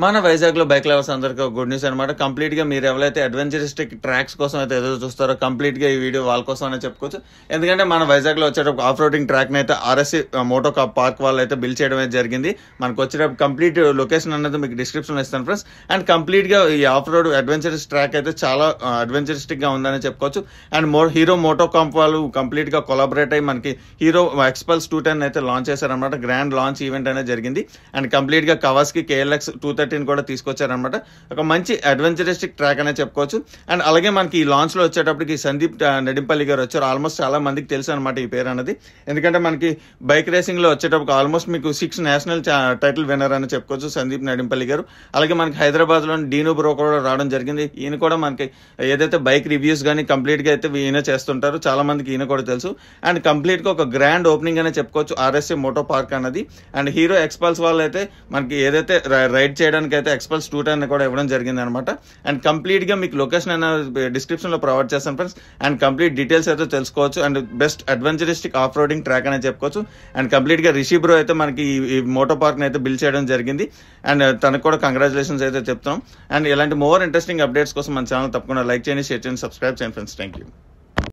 మన వైజాగ్లో bike lovers అందరికీ ఒక గుడ్ న్యూస్ అనమాట. కంప్లీట్గా మీరు ఎవరైతే అడ్వెంచరిస్టిక్ ట్రాక్స్ కోసం అయితే ఎదురు చూస్తారో కంప్లీట్గా ఈ వీడియో వాళ్ళ కోసం అనే చెప్పుకోవచ్చు. ఎందుకంటే మన వైజాగ్లో వచ్చేటప్పుడు ఆఫ్ రోడింగ్ ట్రాక్ని అయితే ఆర్ఎస్సి మోటో పార్క్ వాళ్ళు అయితే బిల్డ్ చేయడం అయితే జరిగింది. మనకు వచ్చేటప్పుడు కంప్లీట్ లొకేషన్ అనేది మీకు డిస్క్రిప్షన్లో ఇస్తాను ఫ్రెండ్స్. అండ్ కంప్లీట్గా ఈ ఆఫ్ రోడ్ అడ్వెంచరస్ ట్రాక్ అయితే చాలా అడ్వెంచరిస్టిక్గా ఉందని చెప్పుకోవచ్చు. అండ్ హీరో మోటో కాంప్ వాళ్ళు కంప్లీట్గా కొలాబరేట్ అయ్యి మనకి హీరో ఎక్స్పల్స్ 210 అయితే లాంచ్ చేశారనమాట. గ్రాండ్ లాంచ్ ఈవెంట్ అనేది జరిగింది. అండ్ కంప్లీట్గా కవాస్కి KLX 230 కూడా తీసుకొచ్చారనమాట. ఒక మంచి అడ్వెంచరిస్టిక్ ట్రాక్ అనే చెప్పుకోవచ్చు. అండ్ అలాగే మనకి ఈ లాంచ్ లో వచ్చేటప్పటికి సందీప్ నెడింపల్లి గారు వచ్చారు. ఆల్మోస్ట్ చాలా మందికి తెలుసు అనమాట ఈ పేరు అనేది. ఎందుకంటే మనకి బైక్ రేసింగ్ లో వచ్చేటప్పుడు ఆల్మోస్ట్ మీకు 6 నేషనల్ టైటిల్ విన్నర్ అని చెప్పుకోవచ్చు సందీప్ నెడింపల్లి గారు. అలాగే మనకి హైదరాబాద్ లో డీను బ్రో కూడా రావడం జరిగింది. ఈయన కూడా మనకి ఏదైతే బైక్ రివ్యూస్ కానీ కంప్లీట్ గా అయితే ఈయన చేస్తుంటారు. చాలా మందికి ఈయన కూడా తెలుసు. అండ్ కంప్లీట్ గా ఒక గ్రాండ్ ఓపెనింగ్ అనే చెప్పుకోవచ్చు ఆర్ఎస్సి మోటో పార్క్ అన్నది. అండ్ హీరో ఎక్స్పల్స్ వాళ్ళు అయితే మనకి ఏదైతే రైడ్ చేయడానికి అయితే ఎక్స్పల్స్ 210 కూడా ఇవ్వడం జరిగింది అనమాట. అండ్ కంప్లీట్ గా మీకు లొకేషన్ అనేది డిస్క్రిప్షన్ లో ప్రొవైడ్ చేస్తాను ఫ్రెండ్స్. అండ్ కంప్లీట్ డీటెయిల్స్ అయితే తెలుసుకోవచ్చు. And best adventuristic off roading track అని చెప్పుకోవచ్చు. అండ్ కంప్లీట్ గా రిషి బ్రో అయితే మనకి ఈ మోటో పార్క్ అయితే బిల్డ్ చేయడం జరిగింది. అండ్ తనకు కూడా కంగ్రాచులేషన్స్ అయితే చెప్తాం. అండ్ ఇలాంటి మోర్ ఇంట్రెస్టింగ్ అప్డేట్స్ కోసం మన ఛానల్ తప్పకుండా లైక్ చేయండి, షేర్ చేయండి, సబ్స్క్రైబ్ చేయండి ఫ్రెండ్స్. Thank you.